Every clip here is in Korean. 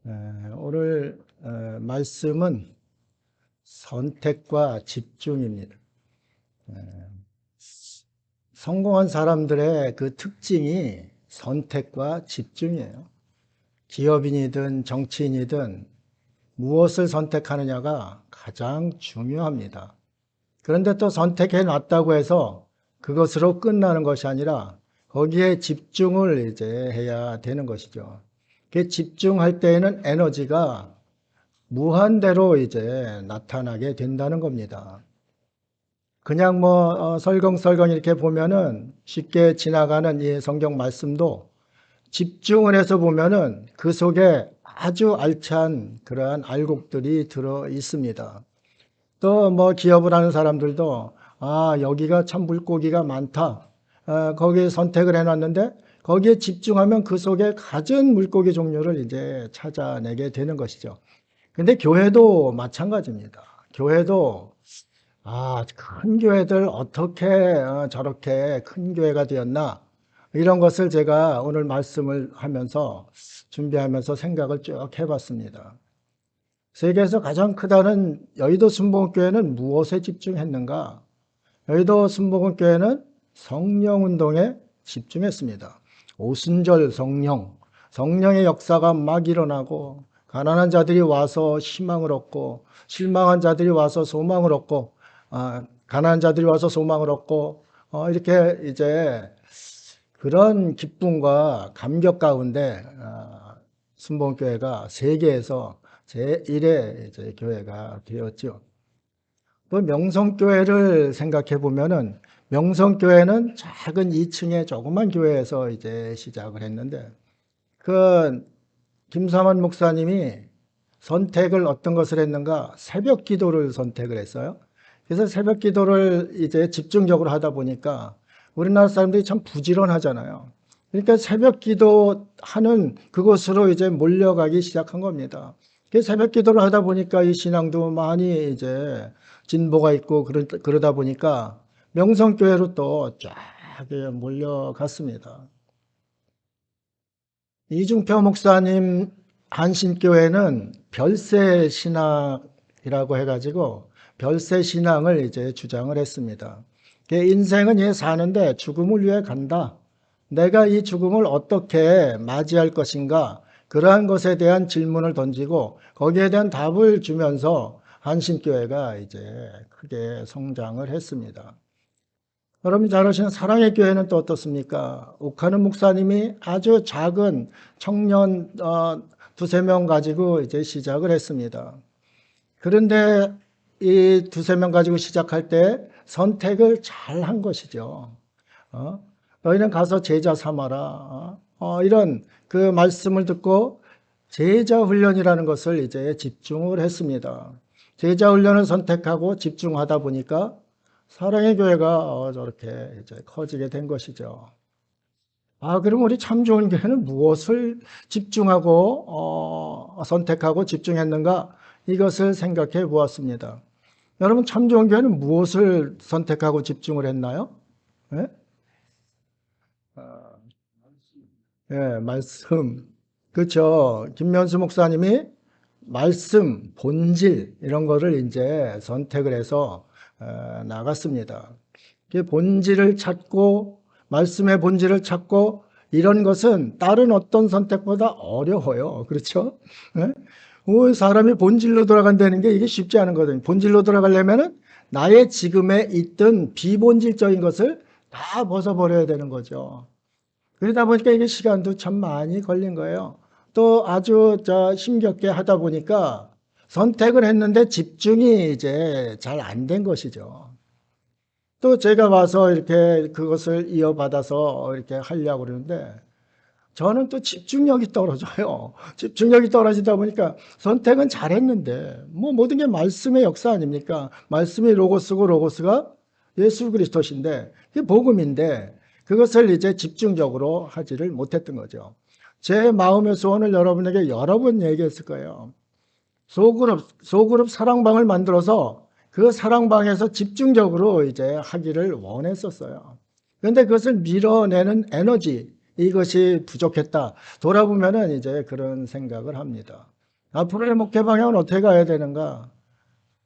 오늘 말씀은 선택과 집중입니다. 에, 성공한 사람들의 그 특징이 선택과 집중이에요. 기업인이든 정치인이든 무엇을 선택하느냐가 가장 중요합니다. 그런데 또 선택해 놨다고 해서 그것으로 끝나는 것이 아니라 거기에 집중을 이제 해야 되는 것이죠. 그 집중할 때에는 에너지가 무한대로 이제 나타나게 된다는 겁니다. 그냥 설렁설렁 이렇게 보면은 쉽게 지나가는 이 성경 말씀도 집중을 해서 보면은 그 속에 아주 알찬 그러한 알곡들이 들어 있습니다. 또 기업을 하는 사람들도 여기가 참 물고기가 많다. 거기에 선택을 해놨는데 거기에 집중하면 그 속에 갖은 물고기 종류를 이제 찾아내게 되는 것이죠. 근데 교회도 마찬가지입니다. 교회도 큰 교회들 어떻게 저렇게 큰 교회가 되었나 이런 것을 제가 오늘 말씀을 하면서 준비하면서 생각을 쭉 해봤습니다. 세계에서 가장 크다는 여의도 순복음교회는 무엇에 집중했는가? 여의도 순복음교회는 성령운동에 집중했습니다. 오순절 성령의 역사가 막 일어나고 가난한 자들이 와서 희망을 얻고 실망한 자들이 와서 소망을 얻고 가난한 자들이 와서 소망을 얻고 이렇게 이제 그런 기쁨과 감격 가운데 순복음교회가 세계에서 제1의 이제 교회가 되었죠. 또 명성교회를 생각해 보면은 명성교회는 작은 2층의 조그만 교회에서 이제 시작을 했는데 그 김삼환 목사님이 선택을 어떤 것을 했는가? 새벽 기도를 선택을 했어요. 그래서 새벽 기도를 이제 집중적으로 하다 보니까 우리나라 사람들이 참 부지런하잖아요. 그러니까 새벽 기도하는 그곳으로 이제 몰려가기 시작한 겁니다. 새벽 기도를 하다 보니까 이 신앙도 많이 이제 진보가 있고 그러다 보니까 명성교회로 또 쫙 몰려갔습니다. 이중표 목사님 한신교회는 별세 신학이라고 해가지고 별세 신앙을 이제 주장을 했습니다. 인생은 얘 사는데 죽음을 위해 간다. 내가 이 죽음을 어떻게 맞이할 것인가? 그러한 것에 대한 질문을 던지고 거기에 대한 답을 주면서 한신교회가 이제 크게 성장을 했습니다. 여러분이 잘 아시는 사랑의 교회는 또 어떻습니까? 옥하는 목사님이 아주 작은 청년 두세 명 가지고 이제 시작을 했습니다. 그런데 이 두세 명 가지고 시작할 때 선택을 잘 한 것이죠. 너희는 가서 제자 삼아라. 이런 그 말씀을 듣고 제자 훈련이라는 것을 이제 집중을 했습니다. 제자 훈련을 선택하고 집중하다 보니까 사랑의 교회가 저렇게 이제 커지게 된 것이죠. 그럼 우리 참 좋은 교회는 무엇을 집중하고 선택하고 집중했는가? 이것을 생각해 보았습니다. 여러분 참 좋은 교회는 무엇을 선택하고 집중을 했나요? 네? 예, 말씀. 그렇죠. 김면수 목사님이 말씀, 본질 이런 거를 이제 선택을 해서 나갔습니다. 본질을 찾고 말씀의 본질을 찾고 이런 것은 다른 어떤 선택보다 어려워요. 그렇죠? 예? 사람이 본질로 돌아간다는 게 이게 쉽지 않은 거거든요. 본질로 돌아가려면은 나의 지금에 있던 비본질적인 것을 다 벗어버려야 되는 거죠. 그러다 보니까 이게 시간도 참 많이 걸린 거예요. 또 아주 힘겹게 하다 보니까 선택을 했는데 집중이 이제 잘 안 된 것이죠. 또 제가 와서 이렇게 그것을 이어받아서 이렇게 하려고 그러는데 저는 또 집중력이 떨어져요. 집중력이 떨어지다 보니까 선택은 잘했는데 모든 게 말씀의 역사 아닙니까? 말씀이 로고스고 로고스가 예수 그리스도신데 그게 복음인데 그것을 이제 집중적으로 하지를 못했던 거죠. 제 마음의 소원을 여러분에게 여러 번 얘기했을 거예요. 소그룹 사랑방을 만들어서 그 사랑방에서 집중적으로 이제 하기를 원했었어요. 그런데 그것을 밀어내는 에너지, 이것이 부족했다. 돌아보면은 이제 그런 생각을 합니다. 앞으로의 목회 방향은 어떻게 가야 되는가?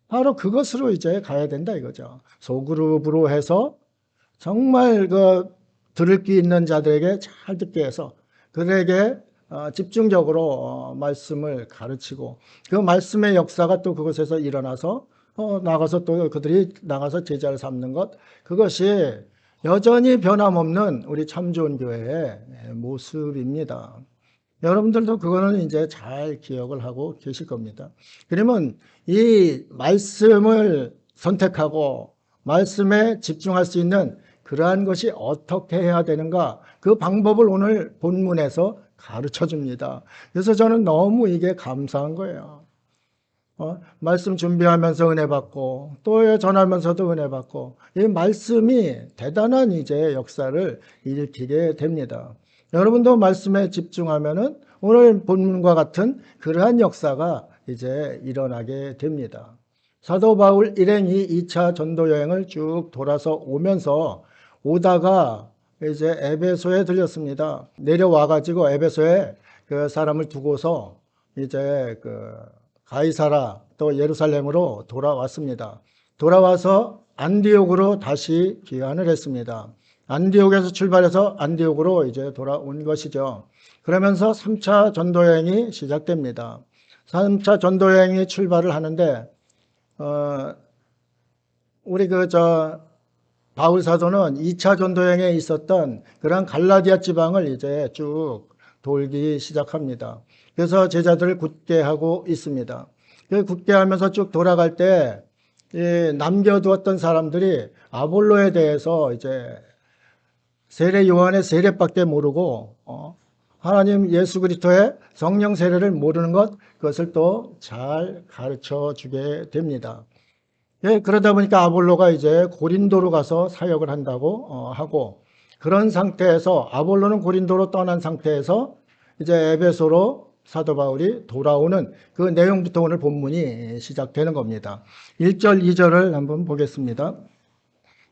바로 그것으로 이제 가야 된다 이거죠. 소그룹으로 해서 정말 그 들을 귀 있는 자들에게 잘 듣게 해서 그들에게 집중적으로 말씀을 가르치고 그 말씀의 역사가 또 그곳에서 일어나서 나가서 또 그들이 나가서 제자를 삼는 것, 그것이 여전히 변함없는 우리 참 좋은 교회의 모습입니다. 여러분들도 그거는 이제 잘 기억을 하고 계실 겁니다. 그러면 이 말씀을 선택하고 말씀에 집중할 수 있는 그러한 것이 어떻게 해야 되는가, 그 방법을 오늘 본문에서 가르쳐 줍니다. 그래서 저는 너무 이게 감사한 거예요. 말씀 준비하면서 은혜 받고 또 전하면서도 은혜 받고 이 말씀이 대단한 이제 역사를 일으키게 됩니다. 여러분도 말씀에 집중하면은 오늘 본문과 같은 그러한 역사가 이제 일어나게 됩니다. 사도 바울 일행이 2차 전도 여행을 쭉 돌아서 오다가 이제 에베소에 들렸습니다. 내려와 가지고 에베소에 그 사람을 두고서 이제 그 가이사라 또 예루살렘으로 돌아왔습니다. 돌아와서 안디옥으로 다시 귀환을 했습니다. 안디옥에서 출발해서 안디옥으로 이제 돌아온 것이죠. 그러면서 3차 전도여행이 시작됩니다. 3차 전도여행이 출발을 하는데 우리 바울 사도는 2차 전도여행에 있었던 그런 갈라디아 지방을 이제 쭉 돌기 시작합니다. 그래서 제자들을 굳게 하고 있습니다. 굳게 하면서 쭉 돌아갈 때 남겨두었던 사람들이 아볼로에 대해서 이제 세례 요한의 세례밖에 모르고 하나님 예수 그리스도의 성령 세례를 모르는 것, 그것을 또 잘 가르쳐 주게 됩니다. 그러다 보니까 아볼로가 이제 고린도로 가서 사역을 한다고 하고, 그런 상태에서 아볼로는 고린도로 떠난 상태에서 이제 에베소로 사도 바울이 돌아오는 그 내용부터 오늘 본문이 시작되는 겁니다. 1절, 2절을 한번 보겠습니다.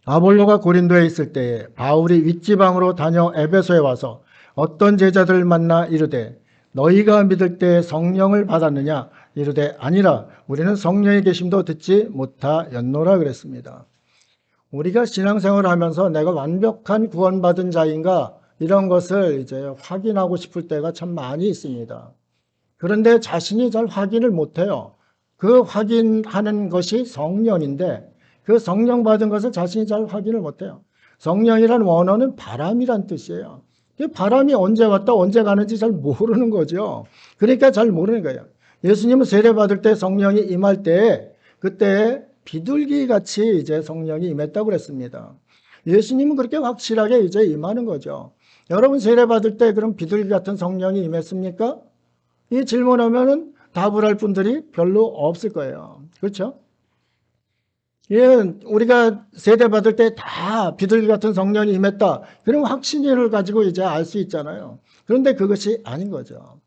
아볼로가 고린도에 있을 때에 바울이 윗지방으로 다녀 에베소에 와서 어떤 제자들을 만나 이르되 너희가 믿을 때 성령을 받았느냐? 이르되 아니라 우리는 성령의 계심도 듣지 못하였노라 그랬습니다. 우리가 신앙생활을 하면서 내가 완벽한 구원받은 자인가 이런 것을 이제 확인하고 싶을 때가 참 많이 있습니다. 그런데 자신이 잘 확인을 못해요. 그 확인하는 것이 성령인데 그 성령 받은 것을 자신이 잘 확인을 못해요. 성령이란 원어는 바람이란 뜻이에요. 바람이 언제 왔다 언제 가는지 잘 모르는 거죠. 그러니까 잘 모르는 거예요. 예수님은 세례 받을 때 성령이 임할 때 그때 비둘기 같이 이제 성령이 임했다고 그랬습니다. 예수님은 그렇게 확실하게 이제 임하는 거죠. 여러분 세례 받을 때 그럼 비둘기 같은 성령이 임했습니까? 이 질문하면은 답을 할 분들이 별로 없을 거예요. 그렇죠? 우리가 세례 받을 때 다 비둘기 같은 성령이 임했다. 그럼 확신을 가지고 이제 알 수 있잖아요. 그런데 그것이 아닌 거죠.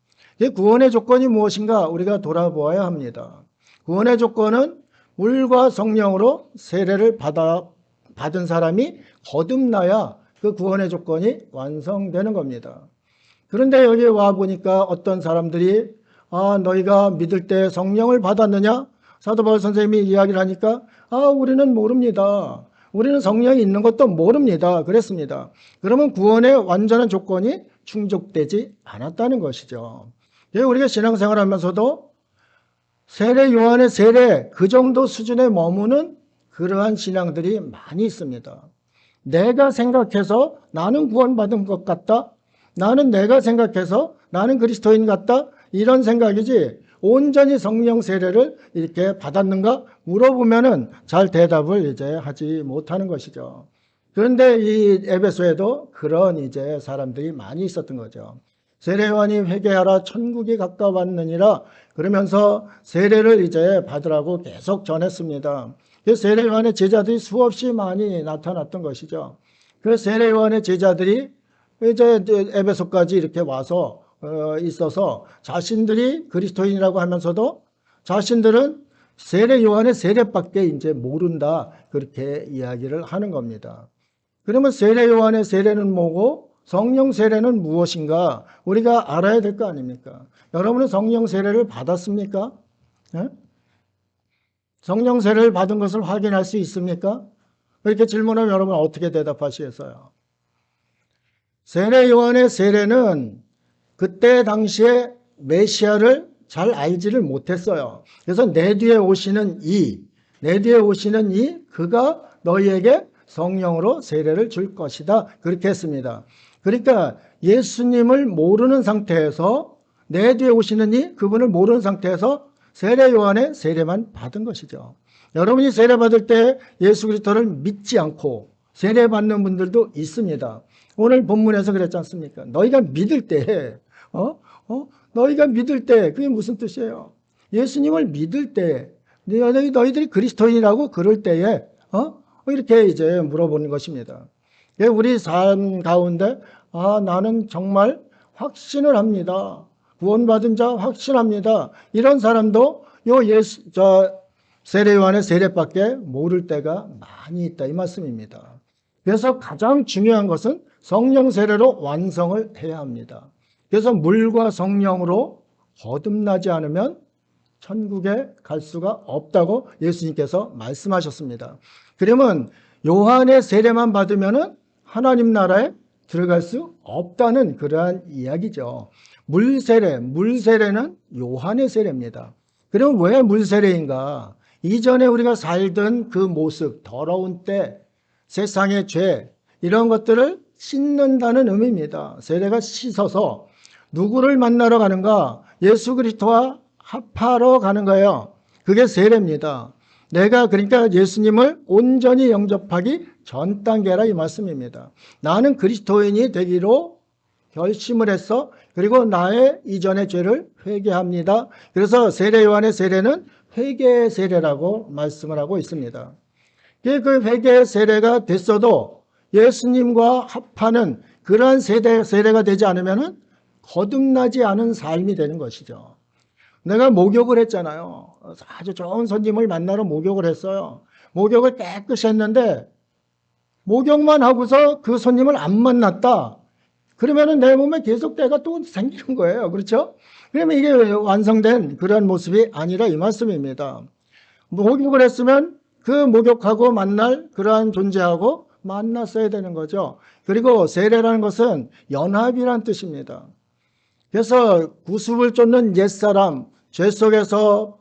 구원의 조건이 무엇인가 우리가 돌아보아야 합니다. 구원의 조건은 물과 성령으로 세례를 받은 사람이 거듭나야 그 구원의 조건이 완성되는 겁니다. 그런데 여기 와 보니까 어떤 사람들이 너희가 믿을 때 성령을 받았느냐? 사도 바울 선생님이 이야기를 하니까 우리는 모릅니다. 우리는 성령이 있는 것도 모릅니다. 그랬습니다. 그러면 구원의 완전한 조건이 충족되지 않았다는 것이죠. 우리가 신앙생활 하면서도 세례 요한의 세례 그 정도 수준에 머무는 그러한 신앙들이 많이 있습니다. 내가 생각해서 나는 구원받은 것 같다. 나는 내가 생각해서 나는 그리스도인 같다. 이런 생각이지 온전히 성령 세례를 이렇게 받았는가 물어보면은 잘 대답을 이제 하지 못하는 것이죠. 그런데 이 에베소에도 그런 이제 사람들이 많이 있었던 거죠. 세례 요한이 회개하라 천국이 가까웠느니라 그러면서 세례를 이제 받으라고 계속 전했습니다. 그 세례 요한의 제자들이 수없이 많이 나타났던 것이죠. 그 세례 요한의 제자들이 이제 에베소까지 이렇게 와서 있어서 자신들이 그리스도인이라고 하면서도 자신들은 세례 요한의 세례밖에 이제 모른다 그렇게 이야기를 하는 겁니다. 그러면 세례 요한의 세례는 뭐고 성령 세례는 무엇인가 우리가 알아야 될 거 아닙니까? 여러분은 성령 세례를 받았습니까? 예? 성령 세례를 받은 것을 확인할 수 있습니까? 이렇게 질문하면 여러분 어떻게 대답하시겠어요? 세례 요한의 세례는 그때 당시에 메시아를 잘 알지를 못했어요. 그래서 내 뒤에 오시는 그가 너희에게 성령으로 세례를 줄 것이다. 그렇게 했습니다. 그러니까 예수님을 모르는 상태에서 내 뒤에 오시는 그분을 모르는 상태에서 세례 요한의 세례만 받은 것이죠. 여러분이 세례 받을 때 예수 그리스도를 믿지 않고 세례 받는 분들도 있습니다. 오늘 본문에서 그랬지 않습니까? 너희가 믿을 때, 너희가 믿을 때, 그게 무슨 뜻이에요? 예수님을 믿을 때, 너희들이 그리스도인이라고 그럴 때에, 이렇게 이제 물어보는 것입니다. 우리 삶 가운데, 나는 정말 확신을 합니다. 구원받은 자 확신합니다. 이런 사람도 세례 요한의 세례밖에 모를 때가 많이 있다. 이 말씀입니다. 그래서 가장 중요한 것은 성령 세례로 완성을 해야 합니다. 그래서 물과 성령으로 거듭나지 않으면 천국에 갈 수가 없다고 예수님께서 말씀하셨습니다. 그러면 요한의 세례만 받으면 하나님 나라에 들어갈 수 없다는 그러한 이야기죠. 물세례는 요한의 세례입니다. 그럼 왜 물세례인가? 이전에 우리가 살던 그 모습, 더러운 때, 세상의 죄, 이런 것들을 씻는다는 의미입니다. 세례가 씻어서 누구를 만나러 가는가? 예수 그리스도와 합하러 가는 거예요. 그게 세례입니다. 내가 그러니까 예수님을 온전히 영접하기 전 단계라 이 말씀입니다. 나는 그리스도인이 되기로 결심을 했어. 그리고 나의 이전의 죄를 회개합니다. 그래서 세례 요한의 세례는 회개의 세례라고 말씀을 하고 있습니다. 그 회개의 세례가 됐어도 예수님과 합하는 그러한 세례가 되지 않으면 거듭나지 않은 삶이 되는 것이죠. 내가 목욕을 했잖아요. 아주 좋은 손님을 만나러 목욕을 했어요. 목욕을 깨끗이 했는데 목욕만 하고서 그 손님을 안 만났다. 그러면 내 몸에 계속 때가 또 생기는 거예요. 그렇죠? 그러면 이게 완성된 그런 모습이 아니라 이 말씀입니다. 목욕을 했으면 그 목욕하고 만날 그러한 존재하고 만났어야 되는 거죠. 그리고 세례라는 것은 연합이라는 뜻입니다. 그래서 구습을 쫓는 옛사람, 죄 속에서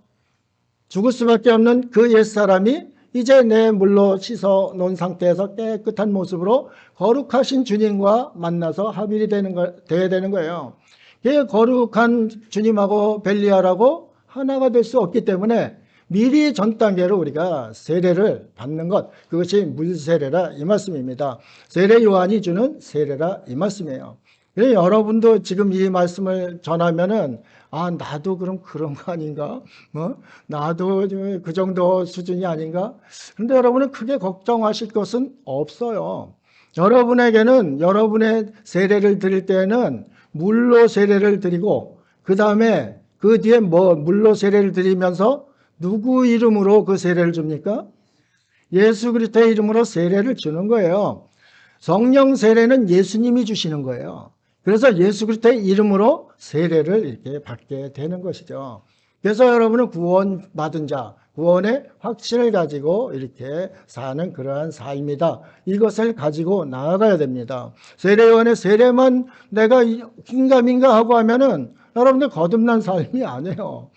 죽을 수밖에 없는 그 옛사람이 이제 내 물로 씻어 놓은 상태에서 깨끗한 모습으로 거룩하신 주님과 만나서 합일이 되어야 되는 거예요. 그 거룩한 주님하고 벨리알하고 하나가 될 수 없기 때문에 미리 전 단계로 우리가 세례를 받는 것, 그것이 물세례라 이 말씀입니다. 세례 요한이 주는 세례라 이 말씀이에요. 여러분도 지금 이 말씀을 전하면은 나도 그럼 그런 거 아닌가? 나도 그 정도 수준이 아닌가? 그런데 여러분은 크게 걱정하실 것은 없어요. 여러분에게는 여러분의 세례를 드릴 때에는 물로 세례를 드리고 그 다음에 그 뒤에 물로 세례를 드리면서 누구 이름으로 그 세례를 줍니까? 예수 그리스도의 이름으로 세례를 주는 거예요. 성령 세례는 예수님이 주시는 거예요. 그래서 예수 그리스도의 이름으로 세례를 이렇게 받게 되는 것이죠. 그래서 여러분은 구원받은 자, 구원의 확신을 가지고 이렇게 사는 그러한 삶이다. 이것을 가지고 나아가야 됩니다. 세례 요한의 세례만 내가 긴가민가 하고 하면은 여러분들 거듭난 삶이 아니에요.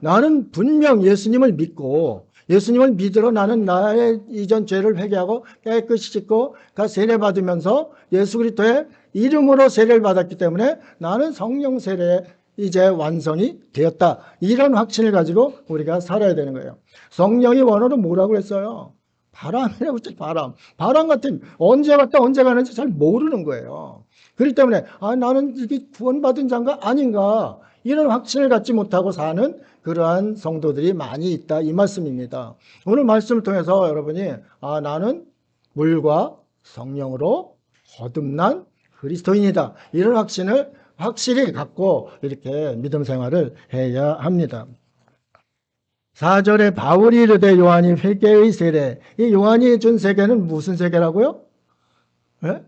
나는 분명 예수님을 믿고 예수님을 믿으러 나는 나의 이전 죄를 회개하고 깨끗이 씻고 세례 받으면서 예수 그리스도의 이름으로 세례를 받았기 때문에 나는 성령 세례 이제 완성이 되었다. 이런 확신을 가지고 우리가 살아야 되는 거예요. 성령이 원어로 뭐라고 했어요? 바람이라고 했죠. 바람 같은 언제 왔다 언제 가는지 잘 모르는 거예요. 그렇기 때문에 나는 이게 구원받은 자인가 아닌가 이런 확신을 갖지 못하고 사는 그러한 성도들이 많이 있다 이 말씀입니다. 오늘 말씀을 통해서 여러분이 나는 물과 성령으로 거듭난 그리스도인이다 이런 확신을 확실히 갖고 이렇게 믿음 생활을 해야 합니다. 4절에 바울이 이르되 요한이 회개의 세례, 이 요한이 준 세례는 무슨 세례라고요? 네?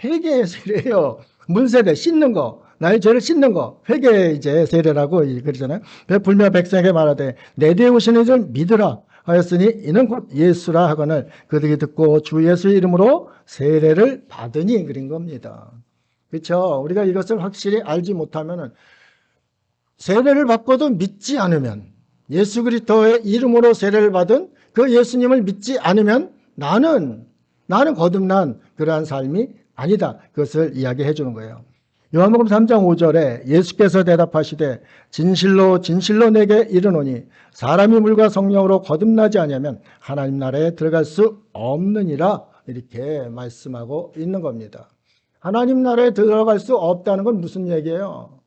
회개의 세례예요. 문세례, 씻는 거. 나의 죄를 씻는 거. 회개의 이제 세례라고 그러잖아요. 베풀며 백성에게 말하되 내 뒤에 오시는 이를 믿으라 하였으니 이는 곧 예수라 하거늘 그들이 듣고 주 예수의 이름으로 세례를 받으니 그린 겁니다. 그렇죠? 우리가 이것을 확실히 알지 못하면은 세례를 받고도 믿지 않으면 예수 그리스도의 이름으로 세례를 받은 그 예수님을 믿지 않으면 나는 거듭난 그러한 삶이 아니다. 그것을 이야기해 주는 거예요. 요한복음 3장 5절에 예수께서 대답하시되 진실로 진실로 내게 이르노니 사람이 물과 성령으로 거듭나지 아니하면 하나님 나라에 들어갈 수 없느니라 이렇게 말씀하고 있는 겁니다. 하나님 나라에 들어갈 수 없다는 건 무슨 얘기예요?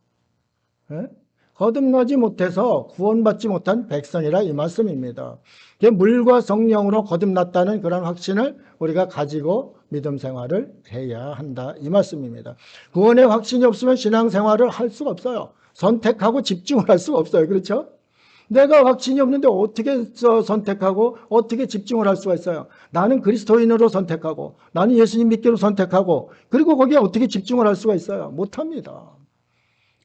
예? 거듭나지 못해서 구원받지 못한 백성이라 이 말씀입니다. 물과 성령으로 거듭났다는 그런 확신을 우리가 가지고 믿음 생활을 해야 한다 이 말씀입니다. 구원의 확신이 없으면 신앙생활을 할 수가 없어요. 선택하고 집중을 할 수가 없어요. 그렇죠? 내가 확신이 없는데 어떻게 선택하고 어떻게 집중을 할 수가 있어요? 나는 그리스도인으로 선택하고 나는 예수님 믿기로 선택하고 그리고 거기에 어떻게 집중을 할 수가 있어요? 못합니다.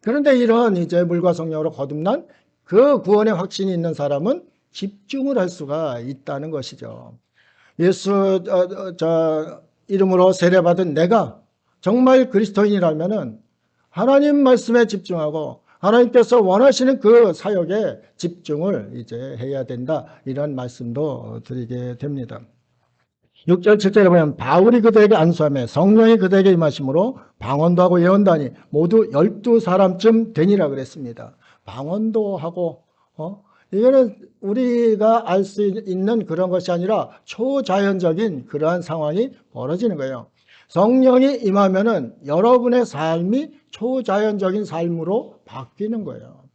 그런데 이런 이제 물과 성령으로 거듭난 그 구원의 확신이 있는 사람은 집중을 할 수가 있다는 것이죠. 예수 이름으로 세례받은 내가 정말 그리스도인이라면은 하나님 말씀에 집중하고 하나님께서 원하시는 그 사역에 집중을 이제 해야 된다. 이런 말씀도 드리게 됩니다. 6절 7절에 보면 바울이 그들에게 안수하며 성령이 그들에게 임하심으로 방언도 하고 예언도 하니 모두 12사람쯤 되니라 그랬습니다. 방언도 하고 이거는 우리가 알 수 있는 그런 것이 아니라 초자연적인 그러한 상황이 벌어지는 거예요. 성령이 임하면은 여러분의 삶이 초자연적인 삶으로 바뀌는 거예요.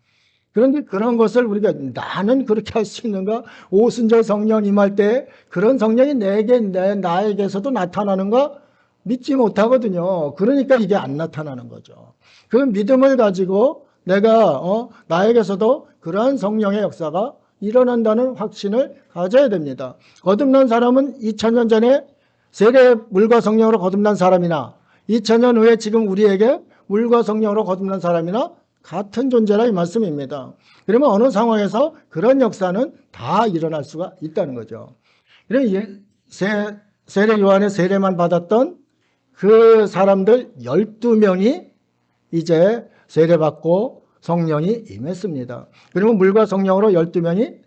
그런데 그런 것을 우리가 나는 그렇게 할 수 있는가? 오순절 성령 임할 때 그런 성령이 나에게서도 나타나는가? 믿지 못하거든요. 그러니까 이게 안 나타나는 거죠. 그 믿음을 가지고 내가 나에게서도 그러한 성령의 역사가 일어난다는 확신을 가져야 됩니다. 거듭난 사람은 2000년 전에 세례 물과 성령으로 거듭난 사람이나 2000년 후에 지금 우리에게 물과 성령으로 거듭난 사람이나 같은 존재라 이 말씀입니다. 그러면 어느 상황에서 그런 역사는 다 일어날 수가 있다는 거죠. 세례 요한의 세례만 받았던 그 사람들 12명이 이제 세례받고 성령이 임했습니다. 그러면 물과 성령으로 12명이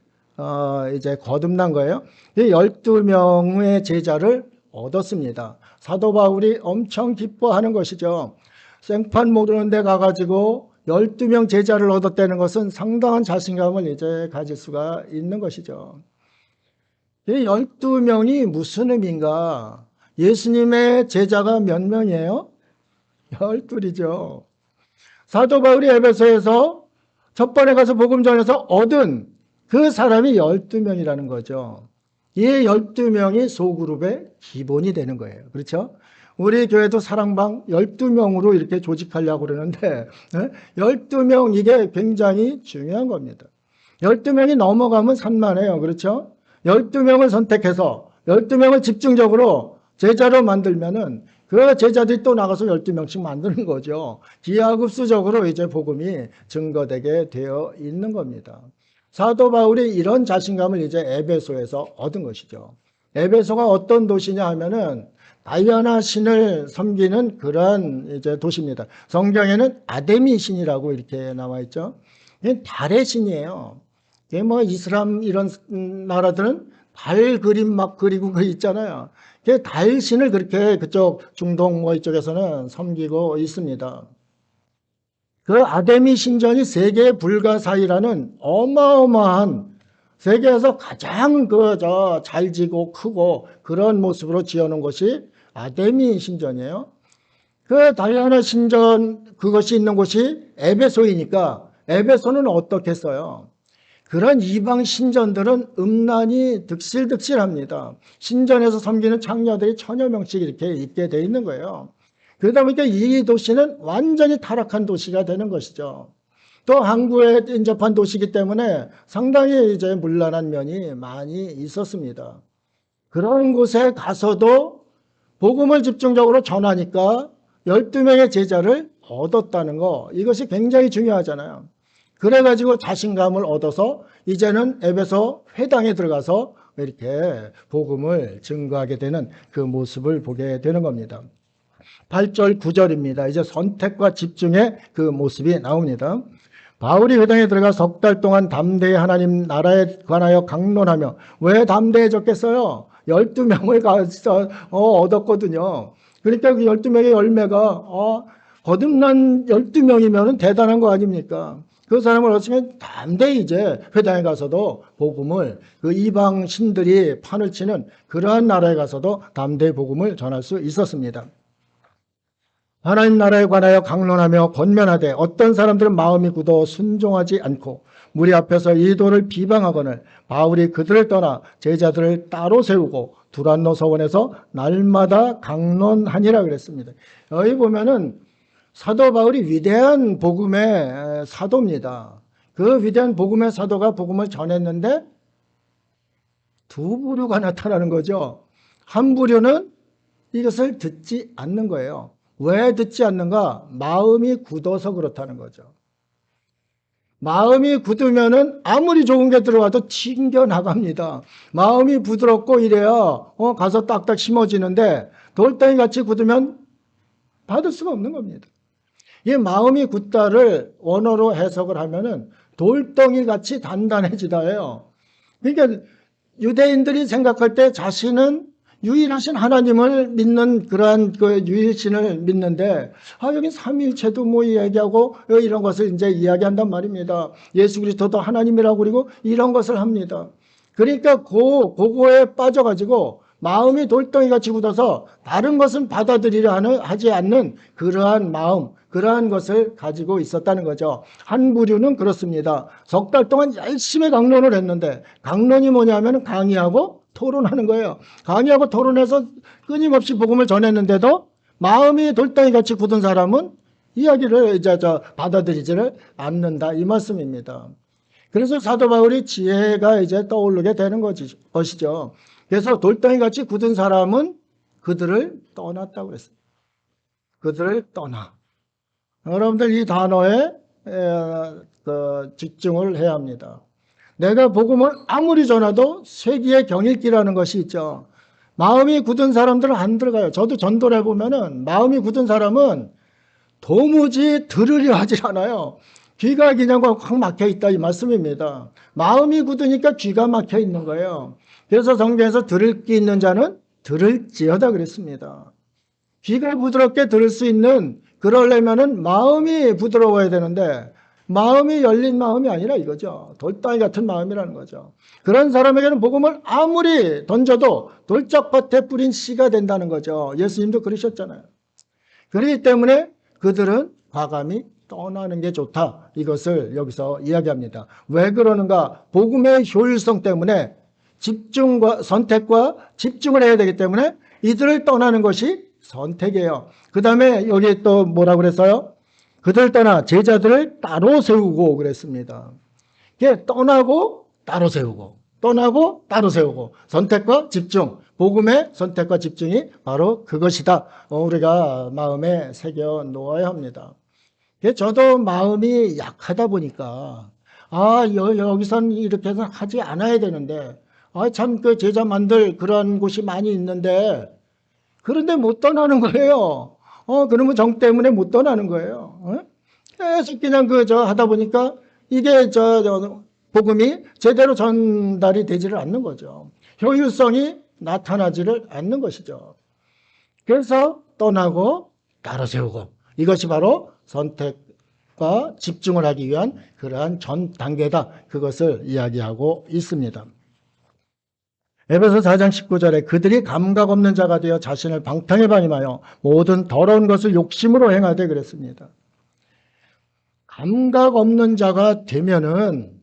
이제 거듭난 거예요. 이 12명의 제자를 얻었습니다. 사도 바울이 엄청 기뻐하는 것이죠. 생판 모르는 데 가가지고 12명 제자를 얻었다는 것은 상당한 자신감을 이제 가질 수가 있는 것이죠. 이 12명이 무슨 의미인가? 예수님의 제자가 몇 명이에요? 12이죠. 사도 바울이 에베소에서 첫 번에 가서 복음 전해서 얻은 그 사람이 12명이라는 거죠. 이 12명이 소그룹의 기본이 되는 거예요. 그렇죠? 우리 교회도 사랑방 12명으로 이렇게 조직하려고 그러는데 12명 이게 굉장히 중요한 겁니다. 12명이 넘어가면 산만해요. 그렇죠? 12명을 선택해서 12명을 집중적으로 제자로 만들면은 그 제자들이 또 나가서 12명씩 만드는 거죠. 기하급수적으로 이제 복음이 증거되게 되어 있는 겁니다. 사도 바울이 이런 자신감을 이제 에베소에서 얻은 것이죠. 에베소가 어떤 도시냐 하면은 다이아나 신을 섬기는 그런 이제 도시입니다. 성경에는 아데미 신이라고 이렇게 나와 있죠. 달의 신이에요. 뭐 이슬람 이런 나라들은 달 그림 막 그리고 그 있잖아요. 달 신을 그렇게 그쪽 중동 뭐 이쪽에서는 섬기고 있습니다. 그 아데미 신전이 세계 불가사의라는 어마어마한 세계에서 가장 잘 지고 크고 그런 모습으로 지어놓은 것이 아데미 신전이에요. 그 다이아나 신전 그것이 있는 곳이 에베소이니까 에베소는 어떻게 써요? 그런 이방 신전들은 음란이 득실득실합니다. 신전에서 섬기는 창녀들이 1000여 명씩 이렇게 있게 돼 있는 거예요. 그러다 보니까 이 도시는 완전히 타락한 도시가 되는 것이죠. 또 항구에 인접한 도시이기 때문에 상당히 이제 문란한 면이 많이 있었습니다. 그런 곳에 가서도 복음을 집중적으로 전하니까 12명의 제자를 얻었다는 거, 이것이 굉장히 중요하잖아요. 그래가지고 자신감을 얻어서 이제는 에베소 회당에 들어가서 이렇게 복음을 증거하게 되는 그 모습을 보게 되는 겁니다. 8절 9절입니다. 이제 선택과 집중의 그 모습이 나옵니다. 바울이 회당에 들어가 석 달 동안 담대히 하나님 나라에 관하여 강론하며, 왜 담대해졌겠어요? 12명을 얻었거든요. 그러니까 그 12명의 열매가 거듭난 12명이면 대단한 거 아닙니까? 그 사람을 얻으면 담대히 이제 회당에 가서도 복음을, 그 이방 신들이 판을 치는 그러한 나라에 가서도 담대히 복음을 전할 수 있었습니다. 하나님 나라에 관하여 강론하며 권면하되 어떤 사람들은 마음이 굳어 순종하지 않고 무리 앞에서 이도를 비방하거늘 바울이 그들을 떠나 제자들을 따로 세우고 두란노 서원에서 날마다 강론하니라 그랬습니다. 여기 보면은 사도 바울이 위대한 복음의 사도입니다. 그 위대한 복음의 사도가 복음을 전했는데 두 부류가 나타나는 거죠. 한 부류는 이것을 듣지 않는 거예요. 왜 듣지 않는가? 마음이 굳어서 그렇다는 거죠. 마음이 굳으면은 아무리 좋은 게 들어와도 튕겨 나갑니다. 마음이 부드럽고 이래야 가서 딱딱 심어지는데 돌덩이 같이 굳으면 받을 수가 없는 겁니다. 이 마음이 굳다를 원어로 해석을 하면은 돌덩이 같이 단단해지다예요. 그러니까 유대인들이 생각할 때 자신은 유일하신 하나님을 믿는 그러한 그 유일신을 믿는데, 여기 삼위일체도 뭐 이야기하고 이런 것을 이제 이야기한단 말입니다. 예수 그리스도도 하나님이라고 그리고 이런 것을 합니다. 그러니까 그거에 빠져가지고 마음이 돌덩이같이 굳어서 다른 것은 받아들이려 하지 않는 그러한 마음, 그러한 것을 가지고 있었다는 거죠. 한 부류는 그렇습니다. 석 달 동안 열심히 강론을 했는데, 강론이 뭐냐면 강의하고 토론하는 거예요. 강의하고 토론해서 끊임없이 복음을 전했는데도 마음이 돌덩이같이 굳은 사람은 이야기를 받아들이지를 않는다, 이 말씀입니다. 그래서 사도 바울이 지혜가 이제 떠오르게 되는 것이죠. 그래서 돌덩이같이 굳은 사람은 그들을 떠났다고 그랬어요. 그들을 떠나. 여러분들 이 단어에 집중을 해야 합니다. 내가 복음을 아무리 전해도 쇠기의 경읽기라는 것이 있죠. 마음이 굳은 사람들은 안 들어가요. 저도 전도를 해보면은 마음이 굳은 사람은 도무지 들으려 하질 않아요. 귀가 그냥 확 막혀 있다, 이 말씀입니다. 마음이 굳으니까 귀가 막혀 있는 거예요. 그래서 성경에서 들을 귀 있는 자는 들을지어다 그랬습니다. 귀가 부드럽게 들을 수 있는, 그러려면은 마음이 부드러워야 되는데 마음이 열린 마음이 아니라 이거죠. 돌덩이 같은 마음이라는 거죠. 그런 사람에게는 복음을 아무리 던져도 돌짝밭에 뿌린 씨가 된다는 거죠. 예수님도 그러셨잖아요. 그렇기 때문에 그들은 과감히 떠나는 게 좋다, 이것을 여기서 이야기합니다. 왜 그러는가? 복음의 효율성 때문에 선택과 집중을 해야 되기 때문에 이들을 떠나는 것이 선택이에요. 그 다음에 여기 또 뭐라고 그랬어요? 그들 떠나 제자들을 따로 세우고 그랬습니다. 이게 떠나고 따로 세우고, 떠나고 따로 세우고, 선택과 집중, 복음의 선택과 집중이 바로 그것이다. 우리가 마음에 새겨 놓아야 합니다. 저도 마음이 약하다 보니까 여기선 이렇게 해서 하지 않아야 되는데, 참 그 제자 만들 그런 곳이 많이 있는데, 그런데 못 떠나는 거예요. 그러면 정 때문에 못 떠나는 거예요. 계속 그냥 하다 보니까 이게 복음이 제대로 전달이 되지를 않는 거죠. 효율성이 나타나지를 않는 것이죠. 그래서 떠나고 따로 세우고, 이것이 바로 선택과 집중을 하기 위한 그러한 전 단계다, 그것을 이야기하고 있습니다. 에베소 4장 19절에 그들이 감각 없는 자가 되어 자신을 방탕에 방임하여 모든 더러운 것을 욕심으로 행하되 그랬습니다. 감각 없는 자가 되면은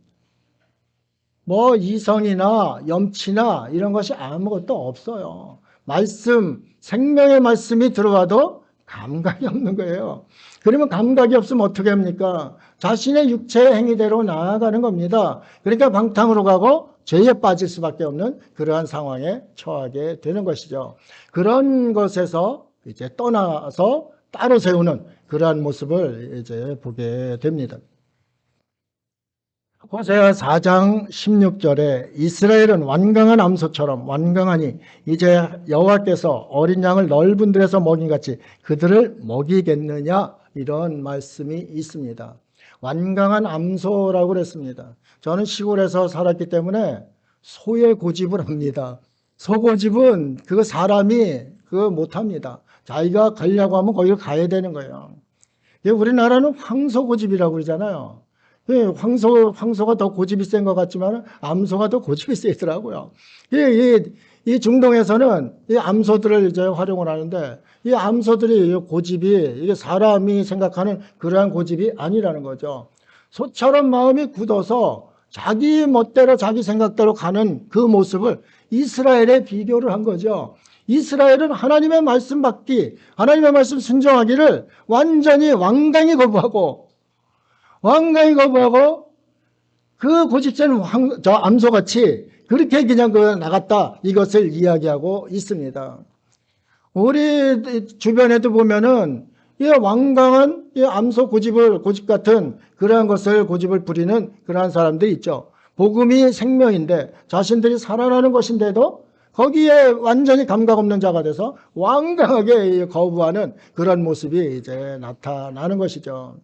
뭐 이성이나 염치나 이런 것이 아무것도 없어요. 말씀, 생명의 말씀이 들어와도 감각이 없는 거예요. 그러면 감각이 없으면 어떻게 합니까? 자신의 육체의 행위대로 나아가는 겁니다. 그러니까 방탕으로 가고 죄에 빠질 수밖에 없는 그러한 상황에 처하게 되는 것이죠. 그런 것에서 이제 떠나서 따로 세우는 그러한 모습을 이제 보게 됩니다. 호세아 4장 16절에 이스라엘은 완강한 암소처럼 완강하니 이제 여호와께서 어린 양을 넓은 들에서 먹인같이 그들을 먹이겠느냐, 이런 말씀이 있습니다. 완강한 암소라고 그랬습니다. 저는 시골에서 살았기 때문에 소의 고집을 합니다. 소 고집은 그거 사람이 그거 못합니다. 자기가 가려고 하면 거기를 가야 되는 거예요. 우리나라는 황소 고집이라고 그러잖아요. 황소가 더 고집이 센 것 같지만 암소가 더 고집이 세더라고요. 이 중동에서는 이 암소들을 이제 활용을 하는데, 이 암소들이 고집이 이게 사람이 생각하는 그러한 고집이 아니라는 거죠. 소처럼 마음이 굳어서 자기 멋대로 자기 생각대로 가는 그 모습을 이스라엘에 비교를 한 거죠. 이스라엘은 하나님의 말씀 받기, 하나님의 말씀 순종하기를 완전히 완강히 거부하고 그 고집센 암소같이 그렇게 그냥 나갔다, 이것을 이야기하고 있습니다. 우리 주변에도 보면은 이 완강한 이 암소 고집 같은 그러한 것을 고집을 부리는 그러한 사람들이 있죠. 복음이 생명인데 자신들이 살아나는 것인데도 거기에 완전히 감각 없는 자가 돼서 완강하게 거부하는 그런 모습이 이제 나타나는 것이죠.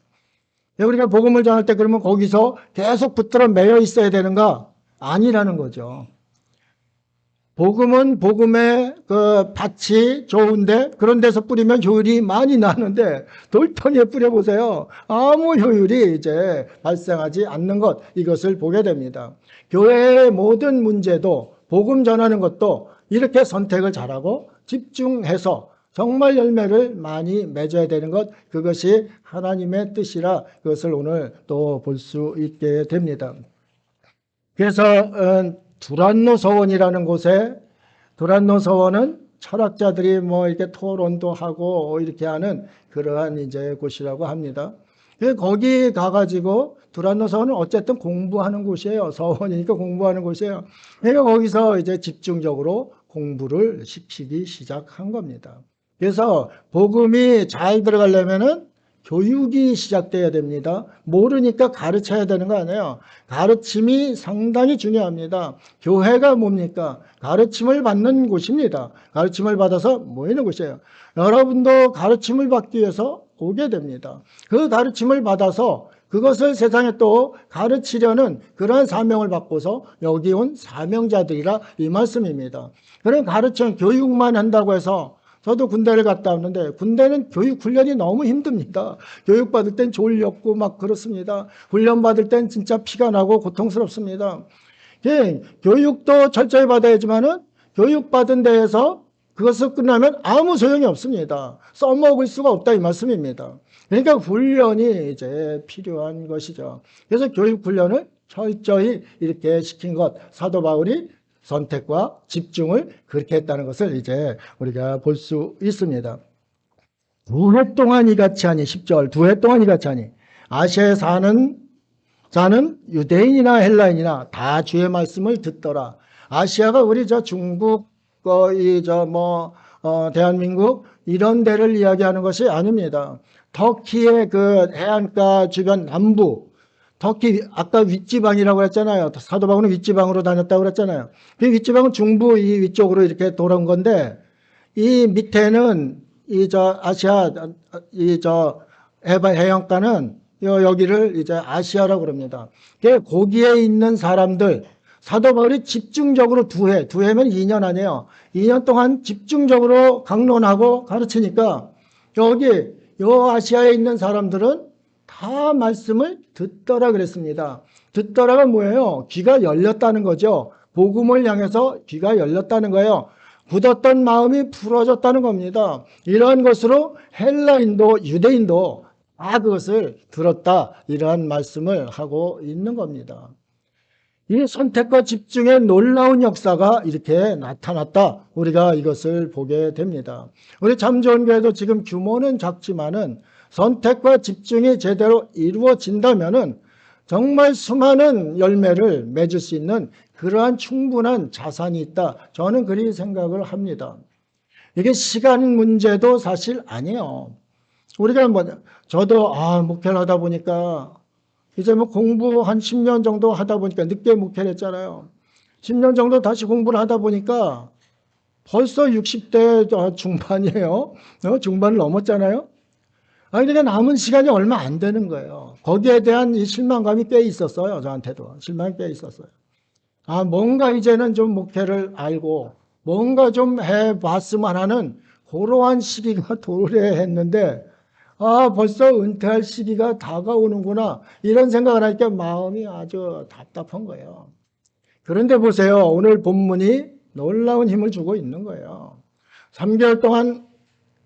우리가 복음을 전할 때 그러면 거기서 계속 붙들어 매여 있어야 되는가? 아니라는 거죠. 복음은 복음의 그 밭이 좋은데 그런 데서 뿌리면 효율이 많이 나는데 돌터니에 뿌려보세요. 아무 효율이 이제 발생하지 않는 것, 이것을 보게 됩니다. 교회의 모든 문제도 복음 전하는 것도 이렇게 선택을 잘하고 집중해서 정말 열매를 많이 맺어야 되는 것, 그것이 하나님의 뜻이라 그것을 오늘 또 볼 수 있게 됩니다. 그래서 두란노 서원이라는 곳에, 두란노 서원은 철학자들이 뭐 이렇게 토론도 하고 이렇게 하는 그러한 이제 곳이라고 합니다. 거기 가가지고 두란노 서원은 어쨌든 공부하는 곳이에요. 서원이니까 공부하는 곳이에요. 그러니까 거기서 이제 집중적으로 공부를 시키기 시작한 겁니다. 그래서 복음이 잘 들어가려면은 교육이 시작돼야 됩니다. 모르니까 가르쳐야 되는 거 아니에요. 가르침이 상당히 중요합니다. 교회가 뭡니까? 가르침을 받는 곳입니다. 가르침을 받아서 모이는 곳이에요. 여러분도 가르침을 받기 위해서 오게 됩니다. 그 가르침을 받아서 그것을 세상에 또 가르치려는 그러한 사명을 받고서 여기 온 사명자들이라 이 말씀입니다. 그런 가르침, 교육만 한다고 해서, 저도 군대를 갔다 왔는데 군대는 교육 훈련이 너무 힘듭니다. 교육 받을 땐 졸렸고 막 그렇습니다. 훈련 받을 땐 진짜 피가 나고 고통스럽습니다. 교육도 철저히 받아야지만은 교육 받은 데에서 그것을 끝나면 아무 소용이 없습니다. 써먹을 수가 없다, 이 말씀입니다. 그러니까 훈련이 이제 필요한 것이죠. 그래서 교육 훈련을 철저히 이렇게 시킨 것, 사도 바울이 선택과 집중을 그렇게 했다는 것을 이제 우리가 볼 수 있습니다. 2해 동안 이같이 하니, 10절, 2해 동안 이같이 하니 아시아에 사는 자는 유대인이나 헬라인이나 다 주의 말씀을 듣더라. 아시아가 우리 중국, 대한민국 이런 데를 이야기하는 것이 아닙니다. 터키의 그 해안가 주변 남부, 터키 아까 윗지방이라고 했잖아요. 사도 바울은 윗지방으로 다녔다고 그랬잖아요. 그 윗지방은 중부 이 위쪽으로 이렇게 돌아온 건데, 이 밑에는 아시아 해안가는 여기를 이제 아시아라고 그럽니다. 거기에 있는 사람들, 사도 바울이 집중적으로 2해면 2년 아니에요. 2년 동안 집중적으로 강론하고 가르치니까 요 아시아에 있는 사람들은 다 말씀을 듣더라 그랬습니다. 듣더라가 뭐예요? 귀가 열렸다는 거죠. 복음을 향해서 귀가 열렸다는 거예요. 굳었던 마음이 풀어졌다는 겁니다. 이러한 것으로 헬라인도 유대인도 다 그것을 들었다, 이러한 말씀을 하고 있는 겁니다. 이 선택과 집중의 놀라운 역사가 이렇게 나타났다. 우리가 이것을 보게 됩니다. 우리 참 좋은 교회도 지금 규모는 작지만은 선택과 집중이 제대로 이루어진다면은 정말 수많은 열매를 맺을 수 있는 그러한 충분한 자산이 있다. 저는 그리 생각을 합니다. 이게 시간 문제도 사실 아니에요. 우리가 저도 목회를 하다 보니까 이제 공부 한 10년 정도 하다 보니까 늦게 목회를 했잖아요. 10년 정도 다시 공부를 하다 보니까 벌써 60대 중반이에요. 중반을 넘었잖아요. 그러니까 남은 시간이 얼마 안 되는 거예요. 거기에 대한 이 실망감이 꽤 있었어요. 저한테도. 실망이 꽤 있었어요. 뭔가 이제는 좀 목회를 알고 뭔가 좀 해봤으면 하는 그러한 시기가 도래했는데 벌써 은퇴할 시기가 다가오는구나 이런 생각을 하니까 마음이 아주 답답한 거예요. 그런데 보세요. 오늘 본문이 놀라운 힘을 주고 있는 거예요. 3개월 동안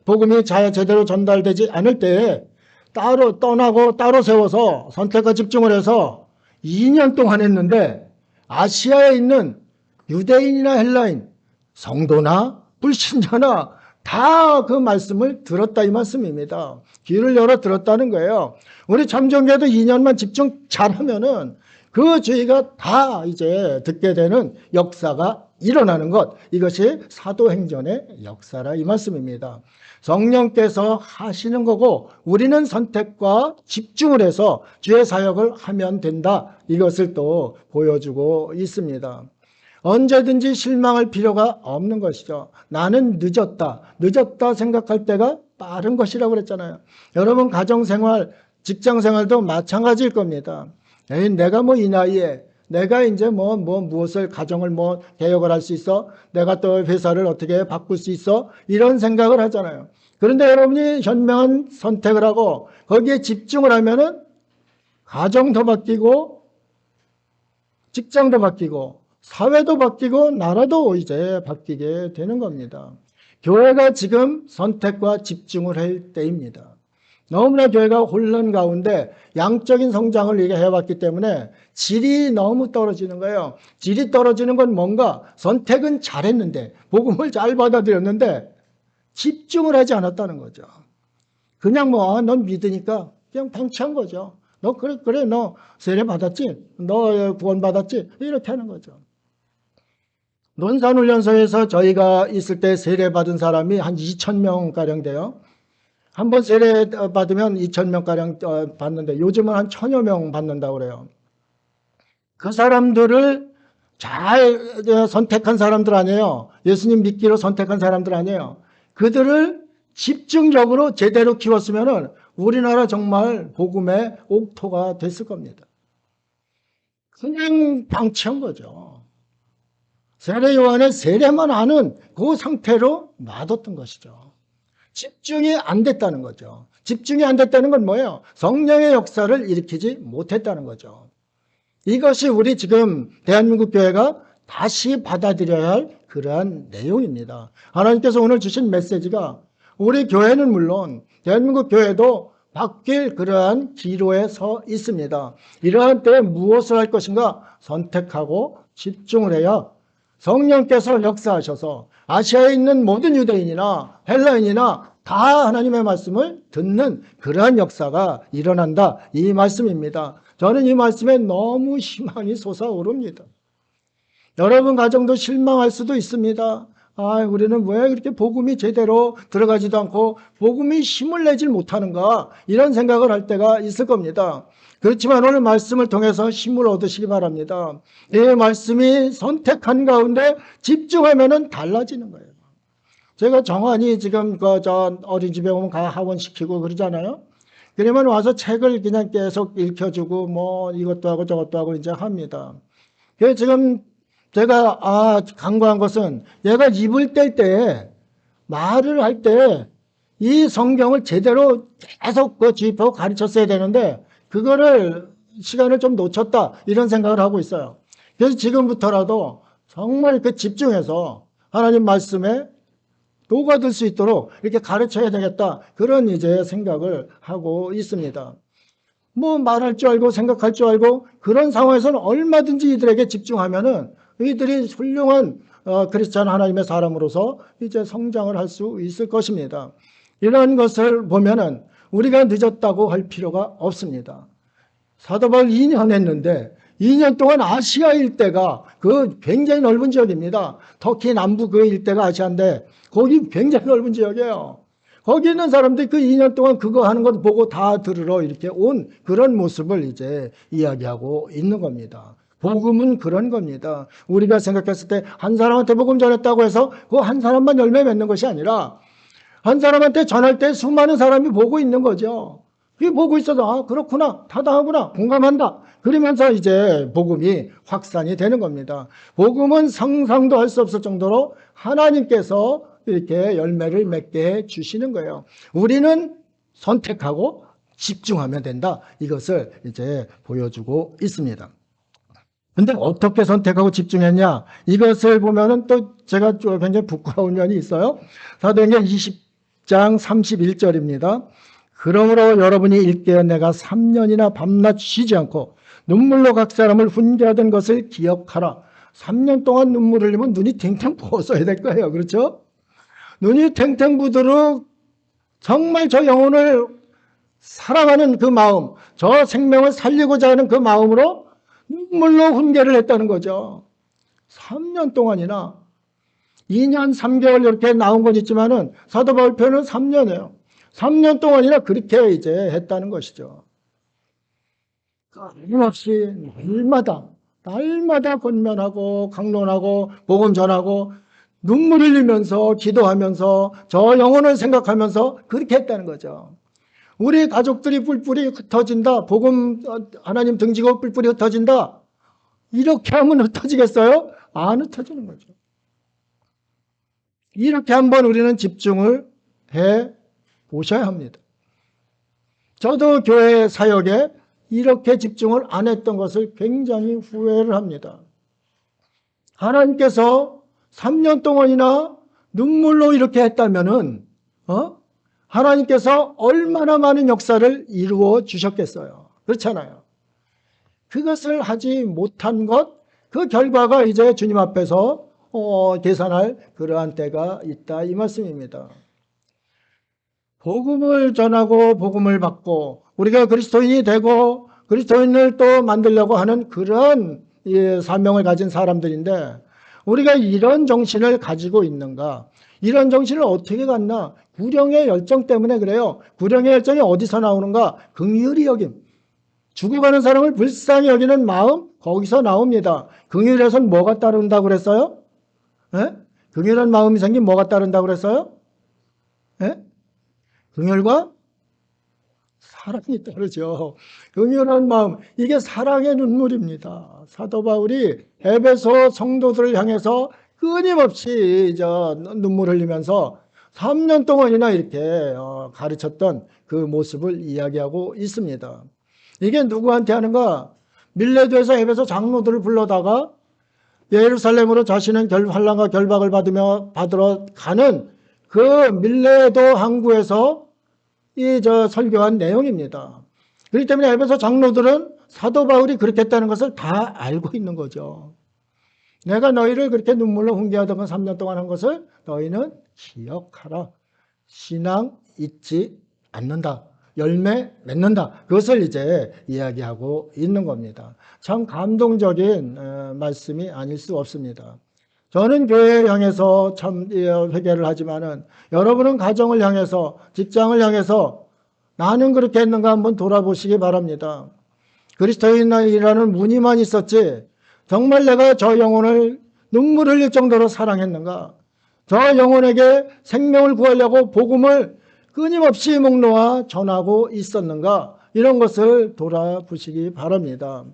복음이 제대로 전달되지 않을 때 따로 떠나고 따로 세워서 선택과 집중을 해서 2년 동안 했는데 아시아에 있는 유대인이나 헬라인, 성도나 불신자나 다 그 말씀을 들었다 이 말씀입니다. 귀를 열어 들었다는 거예요. 우리 참정교회도 2년만 집중 잘하면은 그 저희가 다 이제 듣게 되는 역사가 일어나는 것, 이것이 사도행전의 역사라 이 말씀입니다. 성령께서 하시는 거고 우리는 선택과 집중을 해서 주의 사역을 하면 된다. 이것을 또 보여주고 있습니다. 언제든지 실망할 필요가 없는 것이죠. 나는 늦었다. 늦었다 생각할 때가 빠른 것이라고 그랬잖아요. 여러분 가정생활, 직장생활도 마찬가지일 겁니다. 내가 이 나이에 내가 이제 무엇을 가정을 개혁을 할 수 있어? 내가 또 회사를 어떻게 바꿀 수 있어? 이런 생각을 하잖아요. 그런데 여러분이 현명한 선택을 하고 거기에 집중을 하면은 가정도 바뀌고 직장도 바뀌고 사회도 바뀌고 나라도 이제 바뀌게 되는 겁니다. 교회가 지금 선택과 집중을 할 때입니다. 너무나 교회가 혼란 가운데 양적인 성장을 해왔기 때문에 질이 너무 떨어지는 거예요. 질이 떨어지는 건 뭔가 선택은 잘했는데 복음을 잘 받아들였는데 집중을 하지 않았다는 거죠. 그냥 넌 믿으니까 그냥 방치한 거죠. 너 그래 너 세례 받았지? 너 구원 받았지? 이렇게 하는 거죠. 논산훈련소에서 저희가 있을 때 세례 받은 사람이 한 2,000명가량 돼요. 한 번 세례 받으면 2,000명가량 받는데 요즘은 한 1,000여 명 받는다고 그래요. 그 사람들을 잘 선택한 사람들 아니에요. 예수님 믿기로 선택한 사람들 아니에요. 그들을 집중적으로 제대로 키웠으면 우리나라 정말 복음의 옥토가 됐을 겁니다. 그냥 방치한 거죠. 세례 요한의 세례만 하는 그 상태로 놔뒀던 것이죠. 집중이 안 됐다는 거죠. 집중이 안 됐다는 건 뭐예요? 성령의 역사를 일으키지 못했다는 거죠. 이것이 우리 지금 대한민국 교회가 다시 받아들여야 할 그러한 내용입니다. 하나님께서 오늘 주신 메시지가 우리 교회는 물론 대한민국 교회도 바뀔 그러한 기로에 서 있습니다. 이러한 때에 무엇을 할 것인가 선택하고 집중을 해야 성령께서 역사하셔서 아시아에 있는 모든 유대인이나 헬라인이나 다 하나님의 말씀을 듣는 그러한 역사가 일어난다. 이 말씀입니다. 저는 이 말씀에 너무 희망이 솟아오릅니다. 여러분 가정도 실망할 수도 있습니다. 우리는 왜 그렇게 복음이 제대로 들어가지도 않고 복음이 힘을 내질 못하는가 이런 생각을 할 때가 있을 겁니다. 그렇지만 오늘 말씀을 통해서 힘을 얻으시기 바랍니다. 이 말씀이 선택한 가운데 집중하면 달라지는 거예요. 제가 정환이 지금 어린이집에 오면 하원시키고 그러잖아요. 그러면 와서 책을 그냥 계속 읽혀주고 이것도 하고 저것도 하고 이제 합니다. 그래서 지금 제가 간과한 것은 얘가 입을 뗄 때 말을 할 때 이 성경을 제대로 계속 주입하고 가르쳤어야 되는데 그거를 시간을 좀 놓쳤다 이런 생각을 하고 있어요. 그래서 지금부터라도 정말 집중해서 하나님 말씀에 녹아들 수 있도록 이렇게 가르쳐야 되겠다 그런 이제 생각을 하고 있습니다. 뭐 말할 줄 알고 생각할 줄 알고 그런 상황에서는 얼마든지 이들에게 집중하면은 이들이 훌륭한 크리스찬 하나님의 사람으로서 이제 성장을 할 수 있을 것입니다. 이런 것을 보면은 우리가 늦었다고 할 필요가 없습니다. 사도 바울 2년 했는데 2년 동안 아시아 일대가 그 굉장히 넓은 지역입니다. 터키 남부 그 일대가 아시아인데 거기 굉장히 넓은 지역이에요. 거기 있는 사람들이 그 2년 동안 그거 하는 것 보고 다 들으러 이렇게 온 그런 모습을 이제 이야기하고 있는 겁니다. 복음은 그런 겁니다. 우리가 생각했을 때 한 사람한테 복음 전했다고 해서 그 한 사람만 열매 맺는 것이 아니라 한 사람한테 전할 때 수많은 사람이 보고 있는 거죠. 그게 보고 있어도 아 그렇구나, 타당하구나, 공감한다. 그러면서 이제 복음이 확산이 되는 겁니다. 복음은 상상도 할 수 없을 정도로 하나님께서 이렇게 열매를 맺게 해 주시는 거예요. 우리는 선택하고 집중하면 된다. 이것을 이제 보여주고 있습니다. 근데 어떻게 선택하고 집중했냐? 이것을 보면은 또 제가 굉장히 부끄러운 면이 있어요. 사도행전 20장 31절입니다. 그러므로 여러분이 읽기에 내가 3년이나 밤낮 쉬지 않고 눈물로 각 사람을 훈계하던 것을 기억하라. 3년 동안 눈물 흘리면 눈이 탱탱 부었어야 될 거예요. 그렇죠? 눈이 탱탱 부도록 정말 저 영혼을 사랑하는 그 마음, 저 생명을 살리고자 하는 그 마음으로 눈물로 훈계를 했다는 거죠. 3년 동안이나 2년 3개월 이렇게 나온 건 있지만은 사도 바울 표현은 3년이에요. 3년 동안이나 그렇게 이제 했다는 것이죠. 끊임없이 날마다 권면하고 강론하고 복음 전하고 눈물 흘리면서 기도하면서 저 영혼을 생각하면서 그렇게 했다는 거죠. 우리 가족들이 뿔뿔이 흩어진다. 복음 하나님 등지고 뿔뿔이 흩어진다. 이렇게 하면 흩어지겠어요? 안 흩어지는 거죠. 이렇게 한번 우리는 집중을 해 보셔야 합니다. 저도 교회 사역에 이렇게 집중을 안 했던 것을 굉장히 후회를 합니다. 하나님께서 3년 동안이나 눈물로 이렇게 했다면은 하나님께서 얼마나 많은 역사를 이루어 주셨겠어요. 그렇잖아요. 그것을 하지 못한 것, 그 결과가 이제 주님 앞에서 계산할 그러한 때가 있다 이 말씀입니다. 복음을 전하고 복음을 받고 우리가 그리스도인이 되고 그리스도인을 또 만들려고 하는 그런 사명을 가진 사람들인데 우리가 이런 정신을 가지고 있는가? 이런 정신을 어떻게 갖나? 구령의 열정 때문에 그래요. 구령의 열정이 어디서 나오는가? 긍휼히 여김. 죽어가는 사람을 불쌍히 여기는 마음 거기서 나옵니다. 긍휼에선 뭐가 따른다고 그랬어요? 예? 긍휼한 마음이 생긴 뭐가 따른다고 그랬어요? 예? 긍휼과 사랑이 따르죠. 긍휼한 마음, 이게 사랑의 눈물입니다. 사도 바울이 에베소 성도들을 향해서 끊임없이 눈물 흘리면서 3년 동안이나 이렇게 가르쳤던 그 모습을 이야기하고 있습니다. 이게 누구한테 하는가? 밀레도에서 에베소 장로들을 불러다가 예루살렘으로 자신은 환난과 결박을 받으러 가는 그 밀레도 항구에서 설교한 내용입니다. 그렇기 때문에 에베소 장로들은 사도 바울이 그렇게 했다는 것을 다 알고 있는 거죠. 내가 너희를 그렇게 눈물로 훈계하던 건 3년 동안 한 것을 너희는 기억하라. 신앙 잊지 않는다. 열매 맺는다. 그것을 이제 이야기하고 있는 겁니다. 참 감동적인 말씀이 아닐 수 없습니다. 저는 교회를 향해서 참 회개를 하지만은 여러분은 가정을 향해서 직장을 향해서 나는 그렇게 했는가 한번 돌아보시기 바랍니다. 그리스도인이라는 무늬만 있었지 정말 내가 저 영혼을 눈물 흘릴 정도로 사랑했는가? 저 영혼에게 생명을 구하려고 복음을 끊임없이 목놓아 전하고 있었는가? 이런 것을 돌아보시기 바랍니다.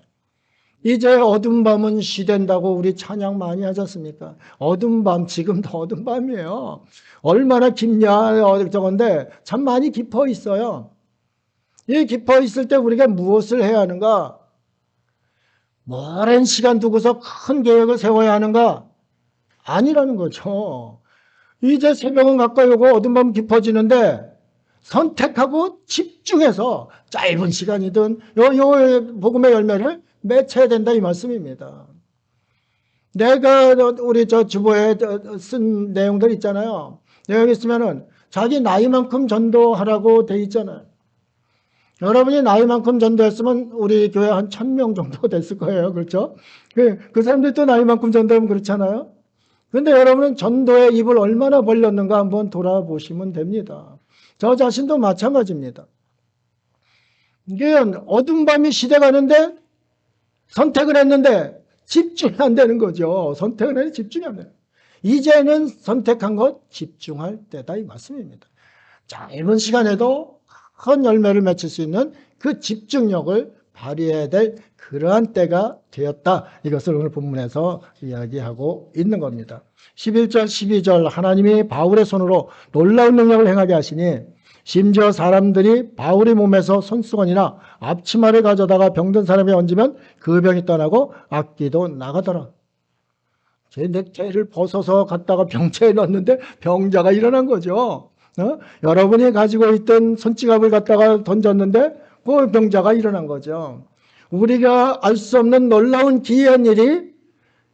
이제 어두운 밤은 시된다고 우리 찬양 많이 하지 않습니까? 어두운 밤, 지금도 어두운 밤이에요. 얼마나 깊냐, 저건데 참 많이 깊어 있어요. 이 깊어 있을 때 우리가 무엇을 해야 하는가? 오랜 시간 두고서 큰 계획을 세워야 하는가? 아니라는 거죠. 이제 새벽은 가까이 오고 어두운 밤 깊어지는데 선택하고 집중해서 짧은 시간이든 요 복음의 열매를 맺혀야 된다 이 말씀입니다. 내가 우리 주보에 쓴 내용들 있잖아요. 여기 있으면은 자기 나이만큼 전도하라고 돼 있잖아요. 여러분이 나이만큼 전도했으면 우리 교회 한 1000명 정도 됐을 거예요. 그렇죠? 그 사람들이 또 나이만큼 전도하면 그렇잖아요. 근데 여러분은 전도의 입을 얼마나 벌렸는가 한번 돌아보시면 됩니다. 저 자신도 마찬가지입니다. 이게 어두운 밤이 시대가는데 선택을 했는데 집중이 안 되는 거죠. 선택을 했는데 집중이 안 돼요. 이제는 선택한 것 집중할 때다 이 말씀입니다. 짧은 시간에도 큰 열매를 맺힐 수 있는 그 집중력을 발휘해야 될 그러한 때가 되었다. 이것을 오늘 본문에서 이야기하고 있는 겁니다. 11절 12절 하나님이 바울의 손으로 놀라운 능력을 행하게 하시니 심지어 사람들이 바울의 몸에서 손수건이나 앞치마를 가져다가 병든 사람이 얹으면 그 병이 떠나고 악기도 나가더라. 제 넥타이를 벗어서 갖다가 병차에 넣었는데 병자가 일어난 거죠. 여러분이 가지고 있던 손지갑을 갖다가 던졌는데 그 병자가 일어난 거죠. 우리가 알 수 없는 놀라운 기이한 일이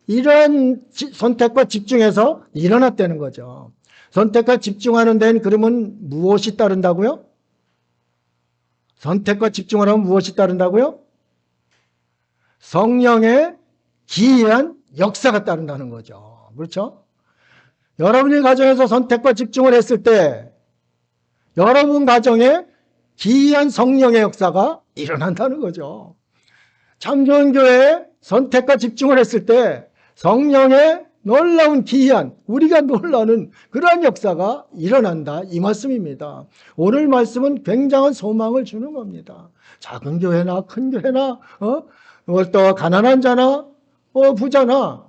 이러한 선택과 집중해서 일어났다는 거죠. 선택과 집중하는 데는 그러면 무엇이 따른다고요? 선택과 집중을 하면 무엇이 따른다고요? 성령의 기이한 역사가 따른다는 거죠. 그렇죠? 여러분이 가정에서 선택과 집중을 했을 때 여러분 가정에 기이한 성령의 역사가 일어난다는 거죠. 참 좋은 교회에 선택과 집중을 했을 때 성령의 놀라운 기이한 우리가 놀라는 그러한 역사가 일어난다 이 말씀입니다. 오늘 말씀은 굉장한 소망을 주는 겁니다. 작은 교회나 큰 교회나 또 가난한 자나 부자나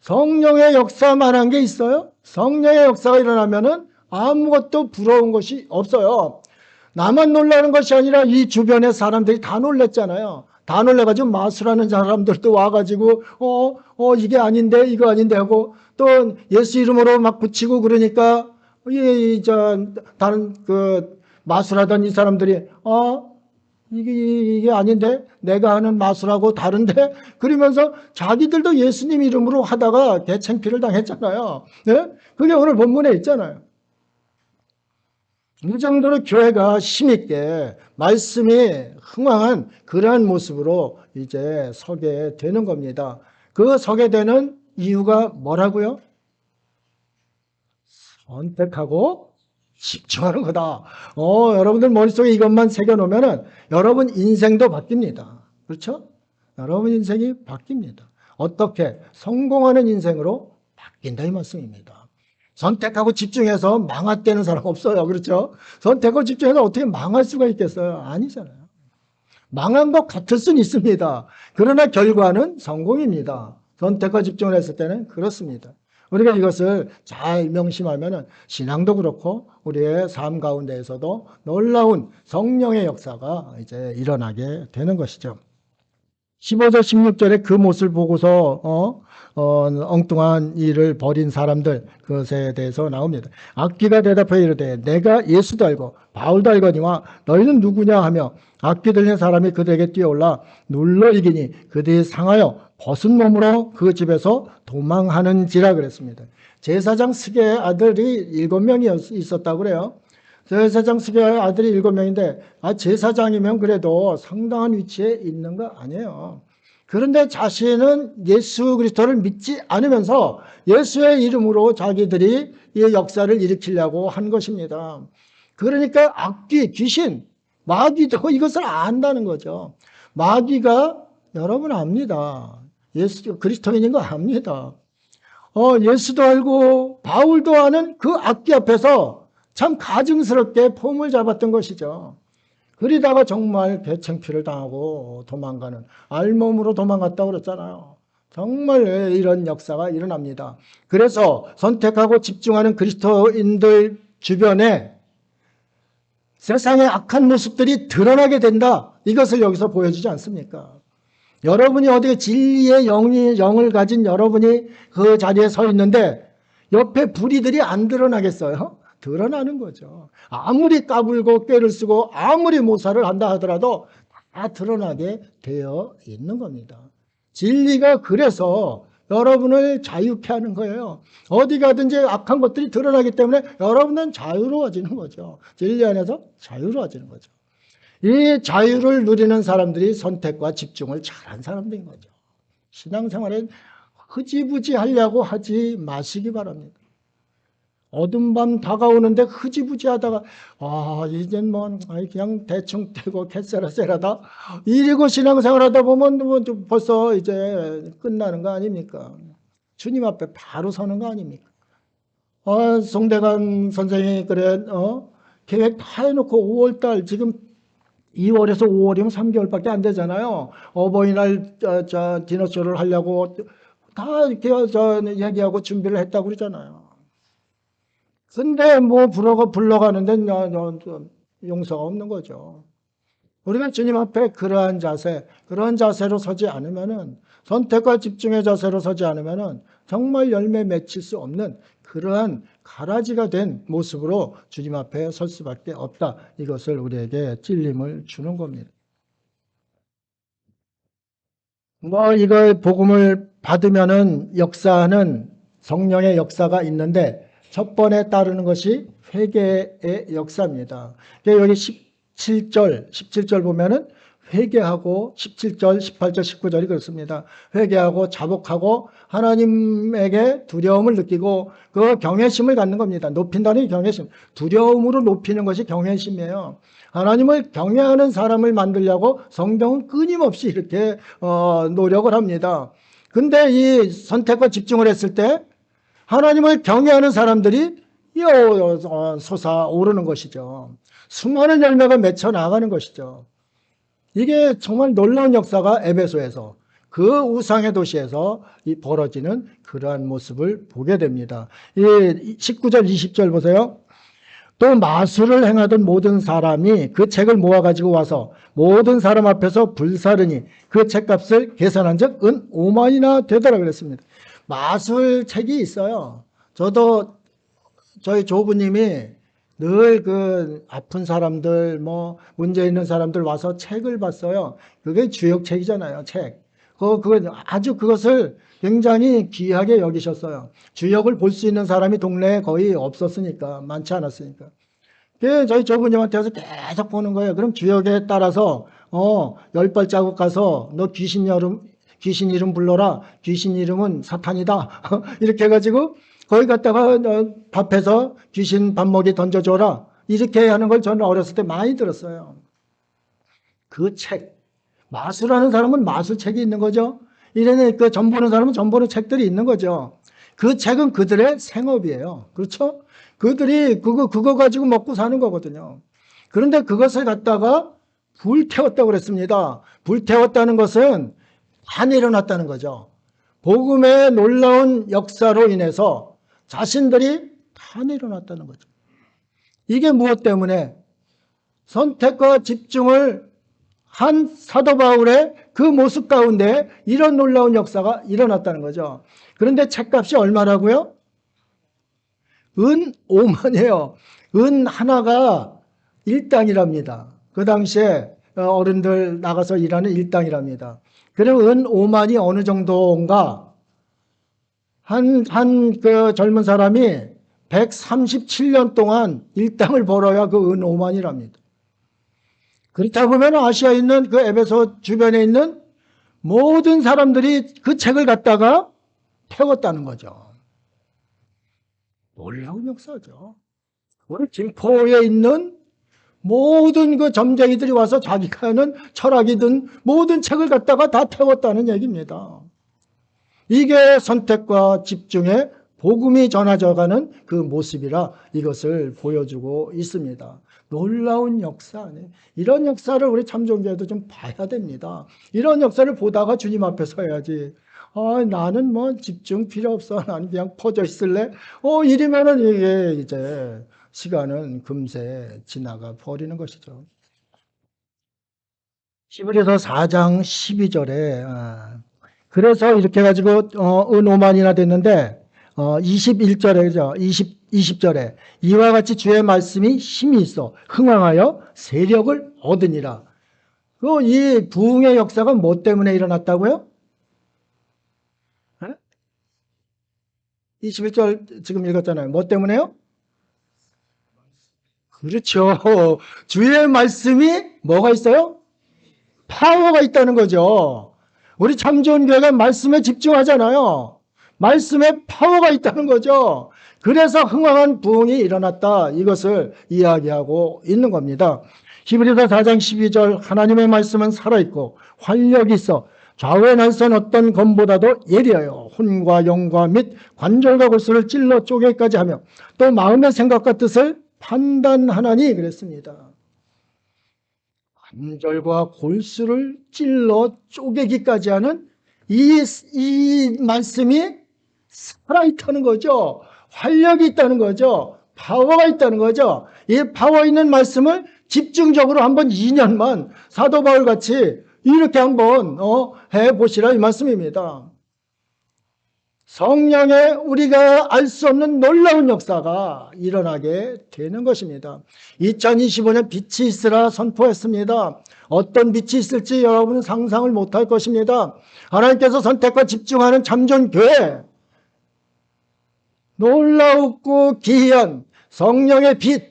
성령의 역사만한 게 있어요? 성령의 역사가 일어나면은 아무것도 부러운 것이 없어요. 나만 놀라는 것이 아니라 이 주변의 사람들이 다 놀랬잖아요. 다 놀래가지고 마술하는 사람들도 와가지고 이게 아닌데 이거 아닌데 하고 또 예수 이름으로 막 붙이고 그러니까 다른 그 마술하던 이 사람들이 이게 아닌데 내가 하는 마술하고 다른데 그러면서 자기들도 예수님 이름으로 하다가 대창피를 당했잖아요. 네? 그게 오늘 본문에 있잖아요. 이 정도로 교회가 힘있게 말씀이 흥황한 그러한 모습으로 이제 서게 되는 겁니다. 그 서게 되는 이유가 뭐라고요? 선택하고 집중하는 거다. 여러분들 머릿속에 이것만 새겨놓으면 여러분 인생도 바뀝니다. 그렇죠? 여러분 인생이 바뀝니다. 어떻게? 성공하는 인생으로 바뀐다 이 말씀입니다. 선택하고 집중해서 망했다는 사람 없어요. 그렇죠? 선택하고 집중해서 어떻게 망할 수가 있겠어요? 아니잖아요. 망한 것 같을 수는 있습니다. 그러나 결과는 성공입니다. 선택과 집중을 했을 때는 그렇습니다. 우리가 이것을 잘 명심하면 신앙도 그렇고 우리의 삶 가운데에서도 놀라운 성령의 역사가 이제 일어나게 되는 것이죠. 15절 16절에 그 모습을 보고서 엉뚱한 일을 벌인 사람들 그것에 대해서 나옵니다. 악귀가 대답하여 이르되 내가 예수도 알고 바울도 알거니와 너희는 누구냐 하며 악귀 들린 사람이 그들에게 뛰어올라 눌러 이기니 그들이 상하여 벗은 몸으로 그 집에서 도망하는지라 그랬습니다. 제사장 스게의 아들이 7명이 있었다고 그래요. 제사장 스게의 아들이 7명인데 제사장이면 그래도 상당한 위치에 있는 거 아니에요. 그런데 자신은 예수 그리스도를 믿지 않으면서 예수의 이름으로 자기들이 이 역사를 일으키려고 한 것입니다. 그러니까 악귀, 귀신, 마귀도 이것을 안다는 거죠. 마귀가 여러분 압니다. 예수 그리스도인인 거 압니다. 예수도 알고 바울도 아는 그 악귀 앞에서 참 가증스럽게 폼을 잡았던 것이죠. 그러다가 정말 대창피를 당하고 도망가는 알몸으로 도망갔다고 그랬잖아요. 정말 이런 역사가 일어납니다. 그래서 선택하고 집중하는 그리스도인들 주변에 세상의 악한 모습들이 드러나게 된다. 이것을 여기서 보여주지 않습니까? 여러분이 어디에 진리의 영을 가진 여러분이 그 자리에 서 있는데 옆에 불의들이 안 드러나겠어요? 드러나는 거죠. 아무리 까불고 꾀를 쓰고 아무리 모사를 한다 하더라도 다 드러나게 되어 있는 겁니다. 진리가 그래서 여러분을 자유케 하는 거예요. 어디 가든지 악한 것들이 드러나기 때문에 여러분은 자유로워지는 거죠. 진리 안에서 자유로워지는 거죠. 이 자유를 누리는 사람들이 선택과 집중을 잘한 사람들인 거죠. 신앙생활엔 흐지부지 하려고 하지 마시기 바랍니다. 어둠 밤 다가오는데 흐지부지 하다가 이젠 뭐 그냥 대충 되고 개쎄라쎄라다 이러고 신앙생활 하다 보면 뭐 벌써 이제 끝나는 거 아닙니까? 주님 앞에 바로 서는 거 아닙니까? 송대관 선생이 그래 계획 다 해놓고 5월달 지금 2월에서 5월이면 3개월밖에 안 되잖아요. 어버이날 디너쇼를 하려고 다 이렇게 얘기하고 준비를 했다고 그러잖아요. 근데 뭐 불러가는데 용서가 없는 거죠. 우리가 주님 앞에 그러한 자세, 그런 자세로 서지 않으면은, 선택과 집중의 자세로 서지 않으면은 정말 열매 맺힐 수 없는 그러한 가라지가 된 모습으로 주님 앞에 설 수밖에 없다. 이것을 우리에게 찔림을 주는 겁니다. 뭐 이걸 복음을 받으면은 역사하는 성령의 역사가 있는데 첫 번에 따르는 것이 회개의 역사입니다. 여기 17절 보면은 회개하고 17절, 18절, 19절이 그렇습니다. 회개하고 자복하고 하나님에게 두려움을 느끼고 그 경외심을 갖는 겁니다. 높인다는 경외심. 두려움으로 높이는 것이 경외심이에요. 하나님을 경외하는 사람을 만들려고 성경은 끊임없이 이렇게 노력을 합니다. 근데 이 선택과 집중을 했을 때 하나님을 경외하는 사람들이 솟아오르는 것이죠. 수많은 열매가 맺혀 나가는 것이죠. 이게 정말 놀라운 역사가 에베소에서 그 우상의 도시에서 벌어지는 그러한 모습을 보게 됩니다. 19절 20절 보세요. 또 마술을 행하던 모든 사람이 그 책을 모아가지고 와서 모든 사람 앞에서 불사르니 그 책값을 계산한 적 은 5만이나 되더라 그랬습니다. 마술 책이 있어요. 저도 저희 조부님이 늘 그 아픈 사람들, 뭐 문제 있는 사람들 와서 책을 봤어요. 그게 주역책이잖아요, 책. 아주 그것을 굉장히 귀하게 여기셨어요. 주역을 볼 수 있는 사람이 동네에 거의 없었으니까, 많지 않았으니까. 저희 조부님한테 와서 계속 보는 거예요. 그럼 주역에 따라서 10발자국 가서 너 귀신 이름 불러라. 귀신 이름은 사탄이다. 이렇게 해가지고 거기 갔다가 밥해서 귀신 밥 먹이 던져줘라. 이렇게 하는 걸 저는 어렸을 때 많이 들었어요. 그 책. 마술하는 사람은 마술책이 있는 거죠. 이래는 그 점 보는 사람은 점 보는 책들이 있는 거죠. 그 책은 그들의 생업이에요. 그렇죠? 그들이 그거 가지고 먹고 사는 거거든요. 그런데 그것을 갖다가 불태웠다고 그랬습니다. 불태웠다는 것은 안 일어났다는 거죠. 복음의 놀라운 역사로 인해서 자신들이 다 일어났다는 거죠. 이게 무엇 때문에? 선택과 집중을 한 사도 바울의 그 모습 가운데 이런 놀라운 역사가 일어났다는 거죠. 그런데 책값이 얼마라고요? 은 5만이에요. 은 하나가 1당이랍니다. 그 당시에 어른들 나가서 일하는 1당이랍니다. 그럼 은 5만이 어느 정도인가? 그 젊은 사람이 137년 동안 1당을 벌어야 그 은 5만이랍니다. 그렇다 보면 아시아에 있는 그 에베소 주변에 있는 모든 사람들이 그 책을 갖다가 태웠다는 거죠. 놀라운 역사죠. 우리 김포에 있는 모든 그 점쟁이들이 와서 자기가 하는 철학이든 모든 책을 갖다가 다 태웠다는 얘기입니다. 이게 선택과 집중의 복음이 전해져가는 그 모습이라 이것을 보여주고 있습니다. 놀라운 역사. 이런 역사를 우리 참종교회도 좀 봐야 됩니다. 이런 역사를 보다가 주님 앞에 서야지. 나는 뭐 집중 필요 없어. 나는 그냥 퍼져 있을래. 이러면은 이게 이제 시간은 금세 지나가 버리는 것이죠. 히브리서 4장 12절에 그래서 이렇게 해가지고 은 5만이나 됐는데 21절에죠. 20절에 이와 같이 주의 말씀이 힘이 있어 흥왕하여 세력을 얻으니라. 이 부흥의 역사가 뭐 때문에 일어났다고요? 21절 지금 읽었잖아요. 뭐 때문에요? 그렇죠. 주의 말씀이 뭐가 있어요? 파워가 있다는 거죠. 우리 참좋은교회가 말씀에 집중하잖아요. 말씀에 파워가 있다는 거죠. 그래서 흥왕한 부흥이 일어났다. 이것을 이야기하고 있는 겁니다. 히브리서 4장 12절 하나님의 말씀은 살아있고 활력이 있어 좌우에 날선 어떤 검보다도 예리하여 혼과 영과 및 관절과 골수를 찔러 쪼개기까지 하며 또 마음의 생각과 뜻을 판단하나니 그랬습니다. 관절과 골수를 찔러 쪼개기까지 하는 이 말씀이 살아있다는 거죠. 활력이 있다는 거죠. 파워가 있다는 거죠. 이 파워 있는 말씀을 집중적으로 한번 2년만 사도 바울 같이 이렇게 한번 해보시라 이 말씀입니다. 성령의 우리가 알 수 없는 놀라운 역사가 일어나게 되는 것입니다. 2025년 빛이 있으라 선포했습니다. 어떤 빛이 있을지 여러분은 상상을 못할 것입니다. 하나님께서 선택과 집중하는 참전교회, 놀라웠고 기이한 성령의 빛,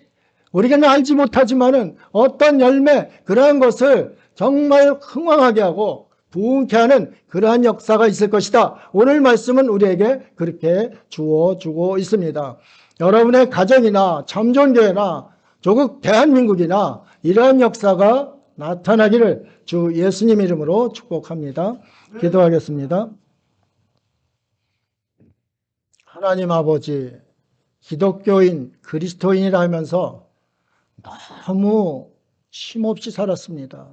우리가 알지 못하지만은 어떤 열매, 그러한 것을 정말 흥왕하게 하고 부흥케 하는 그러한 역사가 있을 것이다. 오늘 말씀은 우리에게 그렇게 주어주고 있습니다. 여러분의 가정이나 참존교회나 조국 대한민국이나 이러한 역사가 나타나기를 주 예수님 이름으로 축복합니다. 기도하겠습니다. 하나님 아버지, 기독교인, 그리스도인이라 하면서 너무 쉼없이 살았습니다.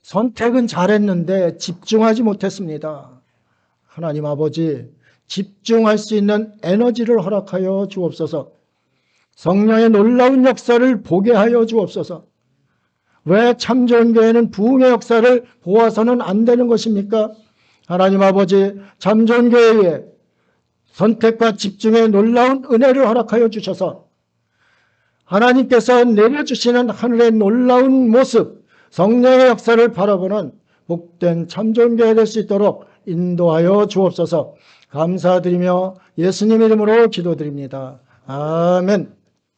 선택은 잘했는데 집중하지 못했습니다. 하나님 아버지, 집중할 수 있는 에너지를 허락하여 주옵소서. 성령의 놀라운 역사를 보게 하여 주옵소서. 왜 참전교회는 부흥의 역사를 보아서는 안 되는 것입니까? 하나님 아버지, 참전교회에 선택과 집중의 놀라운 은혜를 허락하여 주셔서 하나님께서 내려주시는 하늘의 놀라운 모습, 성령의 역사를 바라보는 복된 참존교회 될 수 있도록 인도하여 주옵소서. 감사드리며 예수님 이름으로 기도드립니다. 아멘.